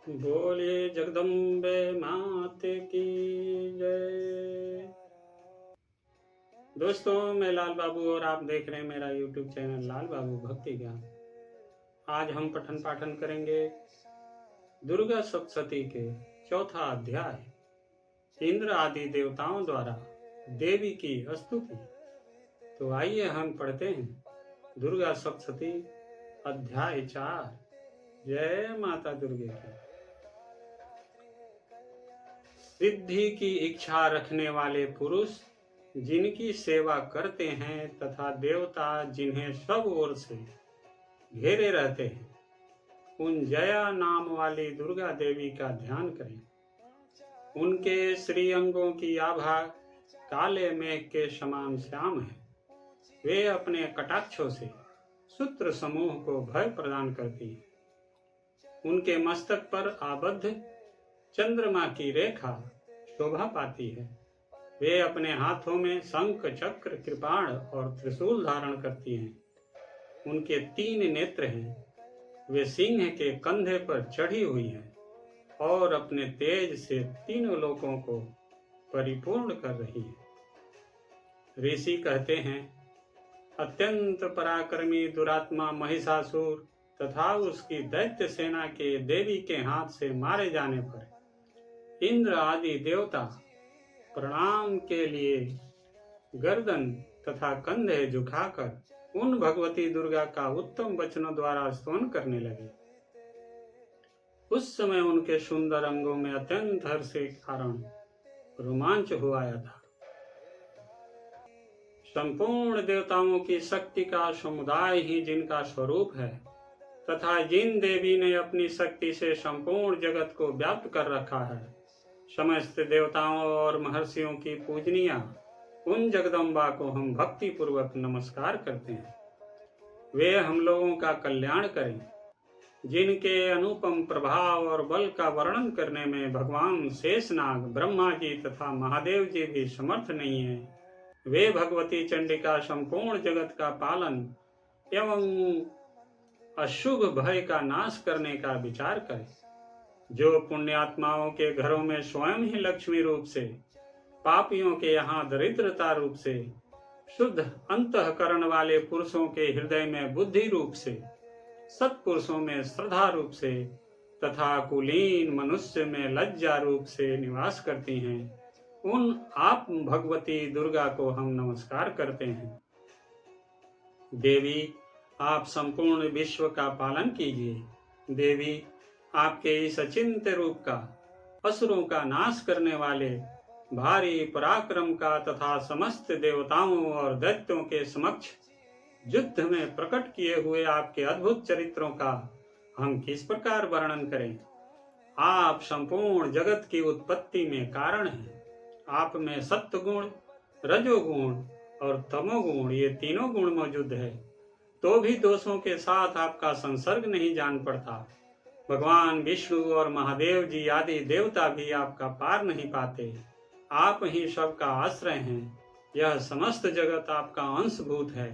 बोलिए जगदम्बे मात की जय। दोस्तों, मैं लाल बाबू और आप देख रहे हैं मेरा यूट्यूब चैनल लाल बाबू भक्ति ज्ञान। आज हम पठन पाठन करेंगे दुर्गा सप्तशती के चौथा अध्याय, इंद्र आदि देवताओं द्वारा देवी की स्तुति। तो आइए हम पढ़ते हैं दुर्गा सप्तशती अध्याय 4। जय माता दुर्गे की। सिद्धि की इच्छा रखने वाले पुरुष जिनकी सेवा करते हैं तथा देवता जिन्हें सब ओर से घेरे रहते हैं, उन जया नाम वाली दुर्गा देवी का ध्यान करें। उनके श्री अंगों की आभा काले मेघ के समान श्याम है। वे अपने कटाक्षों से सूत्र समूह को भय प्रदान करती है। उनके मस्तक पर आबद्ध चंद्रमा की रेखा शोभा पाती है। वे अपने हाथों में शंख, चक्र, कृपाण और त्रिशूल धारण करती हैं। उनके 3 नेत्र हैं। वे सिंह के कंधे पर चढ़ी हुई हैं और अपने तेज से तीनों लोकों को परिपूर्ण कर रही है। ऋषि कहते हैं, अत्यंत पराक्रमी दुरात्मा महिषासुर तथा उसकी दैत्य सेना के देवी के हाथ से मारे जाने पर इंद्र आदि देवता प्रणाम के लिए गर्दन तथा कंधे झुकाकर उन भगवती दुर्गा का उत्तम वचनों द्वारा स्तवन करने लगे। उस समय उनके सुंदर अंगों में अत्यंत हर्ष के कारण रोमांच हो आया था। संपूर्ण देवताओं की शक्ति का समुदाय ही जिनका स्वरूप है तथा जिन देवी ने अपनी शक्ति से संपूर्ण जगत को व्याप्त कर रखा है, समस्त देवताओं और महर्षियों की पूजनीय उन जगदम्बा को हम भक्ति पूर्वक नमस्कार करते हैं। वे हम लोगों का कल्याण करें। जिनके अनुपम प्रभाव और बल का वर्णन करने में भगवान शेषनाग, ब्रह्मा जी तथा महादेव जी भी समर्थ नहीं है, वे भगवती चंडिका संपूर्ण जगत का पालन एवं अशुभ भय का नाश करने का विचार करें। जो पुण्यात्माओं के घरों में स्वयं ही लक्ष्मी रूप से, पापियों के यहाँ दरिद्रता रूप से, शुद्ध अंतःकरण वाले पुरुषों के हृदय में बुद्धि रूप से, सत्पुरुषों में श्रद्धा रूप से तथा कुलीन मनुष्य में लज्जा रूप से निवास करती हैं, उन आप भगवती दुर्गा को हम नमस्कार करते हैं। देवी, आप संपूर्ण विश्व का पालन कीजिए। देवी, आपके इस अचिंत्य रूप का असुरों का नाश करने वाले भारी पराक्रम का तथा समस्त देवताओं और दैत्यों के समक्ष युद्ध में प्रकट किए हुए आपके अद्भुत चरित्रों का हम किस प्रकार वर्णन करें। आप संपूर्ण जगत की उत्पत्ति में कारण हैं। आप में सत्व गुण, रजोगुण और तमोगुण, ये तीनों गुण मौजूद है, तो भी दोषों के साथ आपका संसर्ग नहीं जान पड़ता। भगवान विष्णु और महादेव जी आदि देवता भी आपका पार नहीं पाते। आप ही सबका आश्रय हैं। यह समस्त जगत आपका अंशभूत है,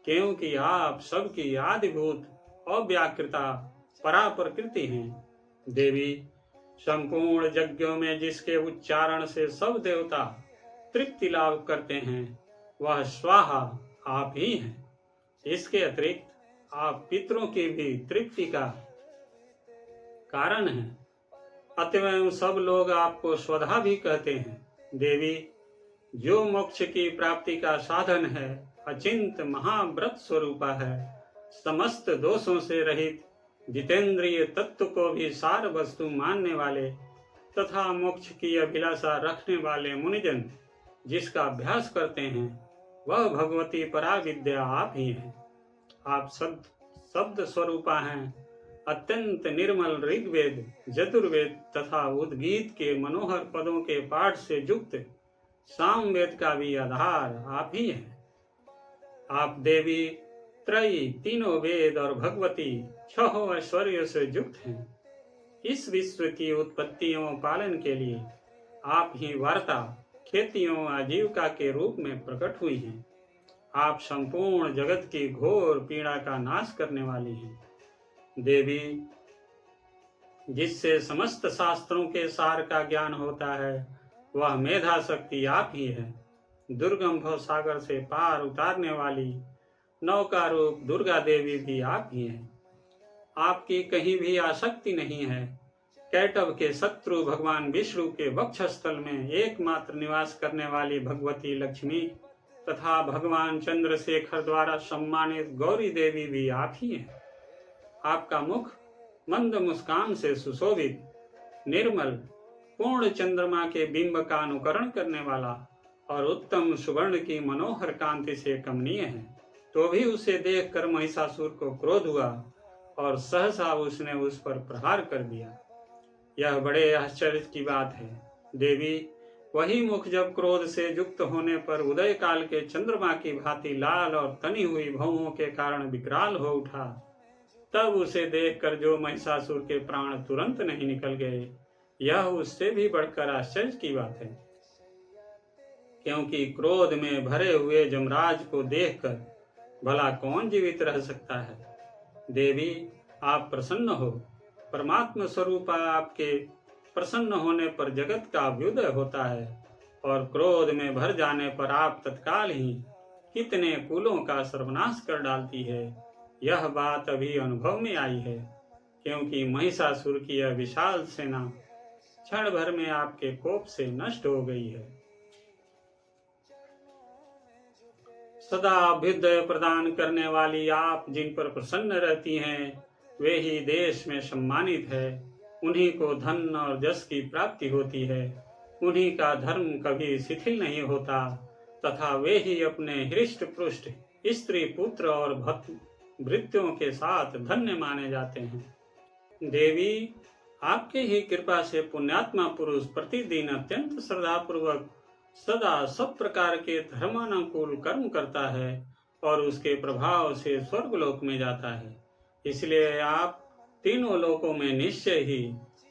क्योंकि आप सबकी आदिभूत अव्याकृता परा प्रकृति हैं। देवी, संपूर्ण यज्ञों में जिसके उच्चारण से सब देवता तृप्ति लाभ करते हैं, वह स्वाहा आप ही हैं। इसके अतिरिक्त आप पितरों की भी तृप्ति का कारण है, अतएव सब लोग आपको स्वधा भी कहते हैं। देवी, जो मोक्ष की प्राप्ति का साधन है, अचिंत महाव्रत स्वरूपा है, समस्त दोषों से रहित, जितेंद्रिय तत्व को भी सार वस्तु मानने वाले तथा मोक्ष की अभिलाषा रखने वाले मुनिजन जिसका अभ्यास करते हैं, वह भगवती पराविद्या आप ही हैं। आप शब्द स्वरूपा हैं। अत्यंत निर्मल ऋग्वेद, यजुर्वेद तथा उद्गीत के मनोहर पदों के पाठ से युक्त सामवेद का भी आधार आप ही हैं। आप देवी त्रयी, तीनों वेद और भगवती 6 ऐश्वर्य से युक्त हैं। इस विश्व की उत्पत्तियों पालन के लिए आप ही वार्ता, खेतियों, आजीविका के रूप में प्रकट हुई हैं। आप संपूर्ण जगत की घोर पीड़ा का नाश करने वाली हैं। देवी, जिससे समस्त शास्त्रों के सार का ज्ञान होता है, वह मेधा शक्ति आप ही है। दुर्गम भव सागर से पार उतारने वाली नौका रूप दुर्गा देवी भी आप ही हैं। आपकी कहीं भी आसक्ति नहीं है। कैटव के शत्रु भगवान विष्णु के वक्षस्थल में एकमात्र निवास करने वाली भगवती लक्ष्मी तथा भगवान चंद्रशेखर द्वारा सम्मानित गौरी देवी भी आप ही हैं। आपका मुख मंद मुस्कान से सुशोभित, निर्मल, पूर्ण चंद्रमा के बिंब का अनुकरण करने वाला और उत्तम सुवर्ण की मनोहर कांति से कमनीय है। तो भी उसे देखकर महिषासुर को क्रोध हुआ और सहसा उसने उस पर प्रहार कर दिया। यह बड़े आश्चर्य की बात है देवी। वही मुख जब क्रोध से युक्त होने पर उदय काल के चंद्रमा की भांति लाल और तनी हुई भौहों के कारण विकराल हो उठा, तब उसे देखकर जो महिषासुर के प्राण तुरंत नहीं निकल गए, यह उससे भी बढ़कर आश्चर्य की बात है। क्योंकि क्रोध में भरे हुए जमराज को देखकर भला कौन जीवित रह सकता है। देवी, आप प्रसन्न हो। परमात्मा स्वरूप आपके प्रसन्न होने पर जगत का अभ्युदय होता है और क्रोध में भर जाने पर आप तत्काल ही कितने कुलों का सर्वनाश कर डालती है। यह बात अभी अनुभव में आई है, क्योंकि महिषासुर की यह विशाल सेना क्षण भर में आपके कोप से नष्ट हो गई है। सदा अभ्युदय प्रदान करने वाली आप जिन पर प्रसन्न रहती हैं, वे ही देश में सम्मानित है। उन्हीं को धन और जस की प्राप्ति होती है। उन्हीं का धर्म कभी शिथिल नहीं होता तथा वे ही अपने हृष्ट पुष्ट स्त्री पुत्र और भृत्यों के साथ धन्य माने जाते हैं। देवी, आपके ही कृपा से पुण्यात्मा पुरुष प्रतिदिन अत्यंत श्रद्धा पूर्वक सदा सब प्रकार के धर्मानुकूल कर्म करता है और उसके प्रभाव से स्वर्गलोक में जाता है। इसलिए आप तीनों लोकों में निश्चय ही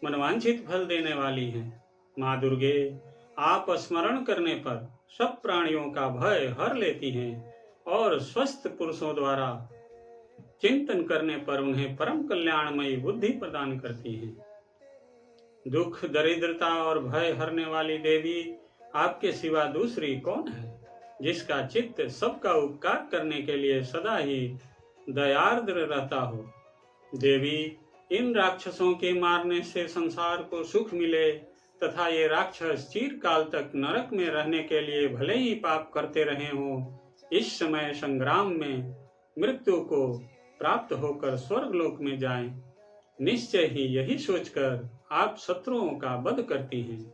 मनवांछित फल देने वाली हैं। माँ दुर्गे, आप स्मरण करने पर सब प्राणियों का भय हर लेती हैं और स्वस्थ पुरुषों द्वारा चिंतन करने पर उन्हें परम कल्याणमयी बुद्धि प्रदान करती हैं। दुख, दरिद्रता और भय हरने वाली देवी, आपके सिवा दूसरी कौन है जिसका चित्त सबका उपकार करने के लिए सदा ही दयार्द्र रहता हो। देवी, इन राक्षसों के मारने से संसार को सुख मिले तथा ये राक्षस चिरकाल तक नरक में रहने के लिए भले ही पाप करते रहे हों, इस समय संग्राम में मृत्यु को प्राप्त होकर स्वर्गलोक में जाएं। निश्चय ही यही सोचकर आप शत्रुओं का वध करती हैं।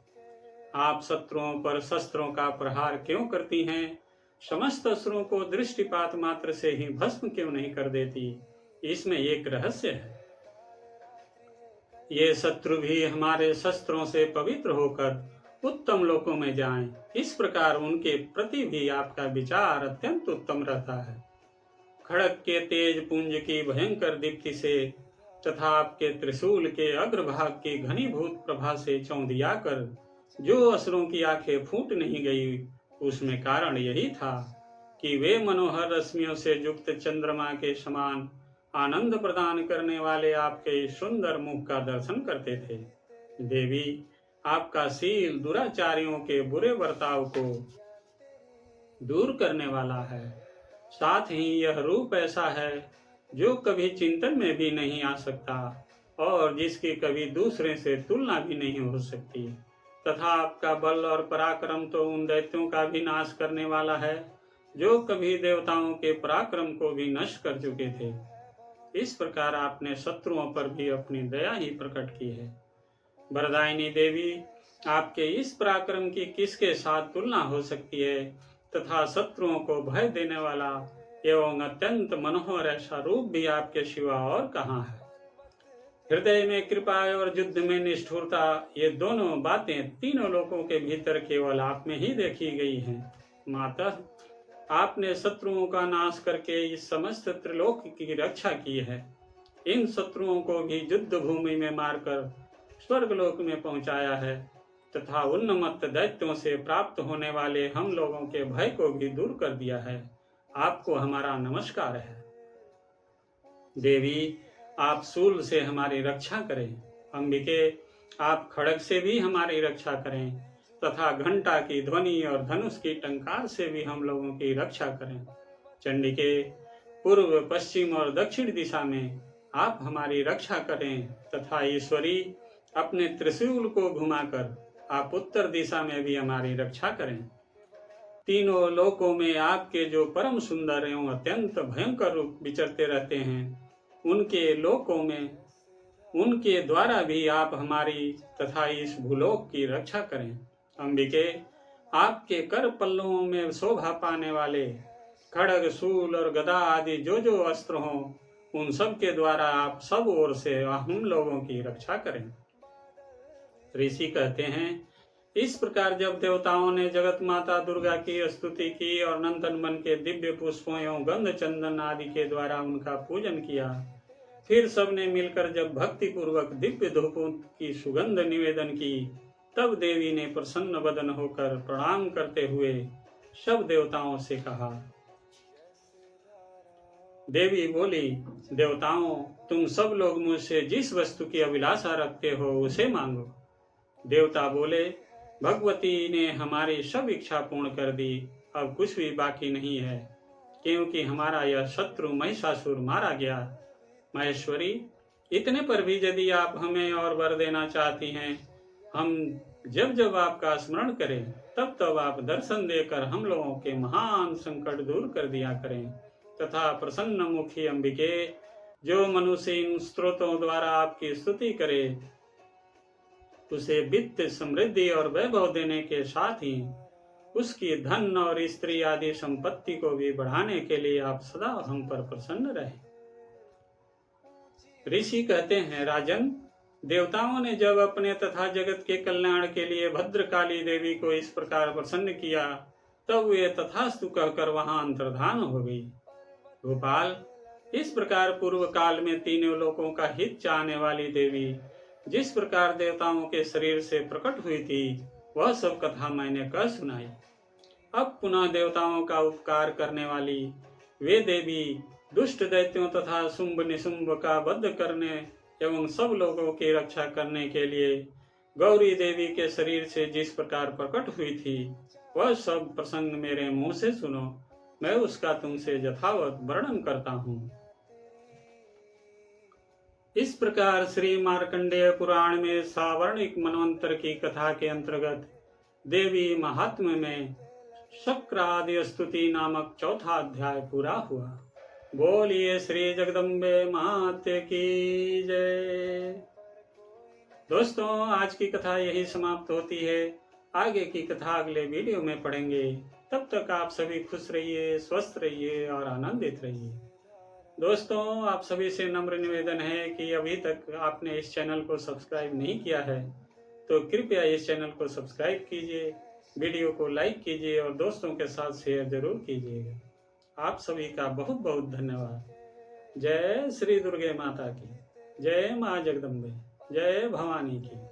आप शत्रुओं पर शस्त्रों का प्रहार क्यों करती हैं? समस्त असुरों को दृष्टिपात मात्र से ही भस्म क्यों नहीं कर देती? इसमें एक रहस्य है। ये शत्रु भी हमारे शस्त्रों से पवित्र होकर उत्तम लोकों में जाएं, इस प्रकार उनके प्रति भी आपका विचार अत्यंत उत्तम रहता है। खड़ग के तेज पुंज की भयंकर दीप्ति से तथा आपके त्रिशूल के अग्रभाग की घनीभूत प्रभा से चौंधिया कर जो असुरों की आंखें फूट नहीं गई, उसमें कारण यही था कि वे मनोहर रश्मियों से युक्त चंद्रमा के समान आनंद प्रदान करने वाले आपके सुंदर मुख का दर्शन करते थे। देवी, आपका शील दुराचारियों के बुरे बर्ताव को दूर करने वाला है। साथ ही यह रूप ऐसा है जो कभी चिंतन में भी नहीं आ सकता और जिसकी कभी दूसरे से तुलना भी नहीं हो सकती, तथा आपका बल और पराक्रम तो उन दैत्यों का भी नाश करने वाला है जो कभी देवताओं के पराक्रम को भी नष्ट कर चुके थे। इस प्रकार आपने शत्रुओं पर भी अपनी दया ही प्रकट की है। वरदायिनी देवी, आपके इस पराक्रम की किसके साथ तुलना हो सकती है तथा शत्रुओं को भय देने वाला एवं अत्यंत मनोहर ऐसा रूप भी आपके सिवा और कहाँ है। हृदय में कृपा और युद्ध में निष्ठुरता, ये दोनों बातें तीनों लोकों के भीतर केवल आप में ही देखी गई हैं। माता, आपने शत्रुओं का नाश करके इस समस्त त्रिलोक की रक्षा की है। इन शत्रुओं को भी युद्ध भूमि में मारकर स्वर्गलोक में पहुंचाया है तथा उन्मत्त दैत्यों से प्राप्त होने वाले हम लोगों के भय को भी दूर कर दिया है। आपको हमारा नमस्कार है। देवी, आप शूल से हमारी रक्षा करें। अंबिके, आप खड़ग से भी हमारी रक्षा करें तथा घंटा की ध्वनि और धनुष की टंकार से भी हम लोगों की रक्षा करें। चंडिके, पूर्व, पश्चिम और दक्षिण दिशा में आप हमारी रक्षा करें तथा ईश्वरी, अपने त्रिशूल को घुमाकर आप उत्तर दिशा में भी हमारी रक्षा करें। तीनों लोकों में आपके जो परम सुंदर एवं अत्यंत भयंकर रूप विचरते रहते हैं, उनके लोकों में उनके द्वारा भी आप हमारी तथा इस भूलोक की रक्षा करें। अंबिके, आपके कर पल्लवों में शोभा पाने वाले खड़ग, शूल और गदा आदि जो अस्त्र हों, उन सब के द्वारा आप सब ओर से हम लोगों की रक्षा करें। ऋषि कहते हैं, इस प्रकार जब देवताओं ने जगत माता दुर्गा की स्तुति की और नंदन वन के दिव्य पुष्पों एवं गंध चंदन आदि के द्वारा उनका पूजन किया, फिर सबने मिलकर जब भक्ति पूर्वक दिव्य धूपों की सुगंध निवेदन की, तब देवी ने प्रसन्न वदन होकर प्रणाम करते हुए सब देवताओं से कहा। देवी बोली, देवताओं, तुम सब लोग मुझसे जिस वस्तु की अभिलाषा रखते हो उसे मांगो। देवता बोले, भगवती ने हमारी सब इच्छा पूर्ण कर दी, अब कुछ भी बाकी नहीं है, क्योंकि हमारा यह शत्रु महिषासुर मारा गया। महेश्वरी, इतने पर भी यदि आप हमें और वर देना चाहती हैं, हम जब जब आपका स्मरण करें तब तब आप दर्शन देकर हम लोगों के महान संकट दूर कर दिया करें तथा प्रसन्न मुखी अंबिके, जो मनुष्य इन स्त्रोतों द्वारा आपकी स्तुति करे, उसे वित्त, समृद्धि और वैभव देने के साथ ही उसकी धन और स्त्री आदि संपत्ति को भी बढ़ाने के लिए आप सदा हम पर प्रसन्न रहे। ऋषि कहते हैं, राजन, देवताओं ने जब अपने तथा जगत के कल्याण के लिए भद्रकाली देवी को इस प्रकार प्रसन्न किया, तब वे तथास्तु कहकर वहां अंतर्धान हो गई। गोपाल, इस प्रकार पूर्व काल में तीनों लोकों का हित चाहने वाली देवी जिस प्रकार देवताओं के शरीर से प्रकट हुई थी, वह सब कथा मैंने कह सुनाई। अब पुनः देवताओं का उपकार करने वाली वे देवी दुष्ट दैत्यों तथा शुंभ निशुंभ का वध करने एवं सब लोगों की रक्षा करने के लिए गौरी देवी के शरीर से जिस प्रकार प्रकट हुई थी, वह सब प्रसंग मेरे मुंह से सुनो, मैं उसका तुमसे यथावत वर्णन करता हूँ। इस प्रकार श्री मार्कंडेय पुराण में सावर्णिक मनवंतर की कथा के अंतर्गत देवी महात्म्य में शक्रादि स्तुति नामक चौथा अध्याय पूरा हुआ। बोलिए श्री जगदम्बे माते की जय। दोस्तों, आज की कथा यही समाप्त होती है। आगे की कथा अगले वीडियो में पढ़ेंगे। तब तक आप सभी खुश रहिए, स्वस्थ रहिए और आनंदित रहिए। दोस्तों, आप सभी से नम्र निवेदन है कि अभी तक आपने इस चैनल को सब्सक्राइब नहीं किया है तो कृपया इस चैनल को सब्सक्राइब कीजिए, वीडियो को लाइक कीजिए और दोस्तों के साथ शेयर जरूर कीजिएगा। आप सभी का बहुत बहुत धन्यवाद। जय श्री दुर्गे माता की, जय माँ जगदम्बे, जय भवानी की।